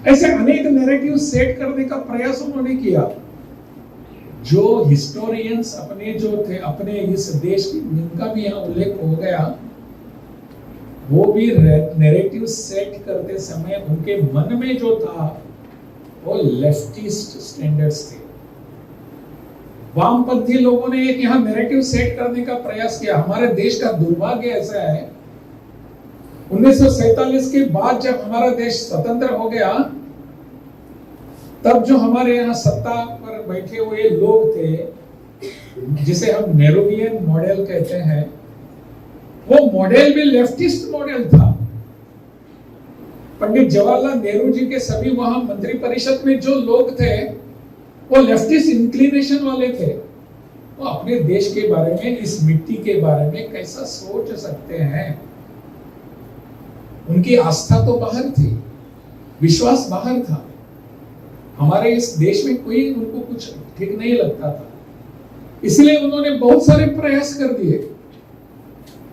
ऐसे अनेक narrative set करने का प्रयास उन्होंने किया। जो हिस्टोरियंस अपने जो थे, अपने इस देश की, जिनका भी यहाँ उल्लेख हो गया, वो भी नैरेटिव सेट करते समय उनके मन में जो था वो लेफ्टिस्ट स्टैंडर्ड्स थे। वामपंथी लोगों ने एक यहाँ नैरेटिव सेट करने का प्रयास किया। हमारे देश का दुर्भाग्य ऐसा है, 1947 के बाद जब हमारा देश स्वतंत्र हो गया, तब जो हमारे यहाँ सत्ता पर बैठे हुए लोग थे, जिसे हम नेहरूवियन मॉडल कहते हैं, वो मॉडल भी लेफ्टिस्ट मॉडल था। पंडित जवाहरलाल नेहरू जी के सभी वहां मंत्री परिषद में जो लोग थे वो लेफ्टिस्ट इंक्लिनेशन वाले थे। वो अपने देश के बारे में, इस मिट्टी के बारे में कैसा सोच सकते हैं? उनकी आस्था तो बाहर थी, विश्वास बाहर था। हमारे इस देश में कोई उनको कुछ ठीक नहीं लगता था, इसलिए उन्होंने बहुत सारे प्रयास कर दिए।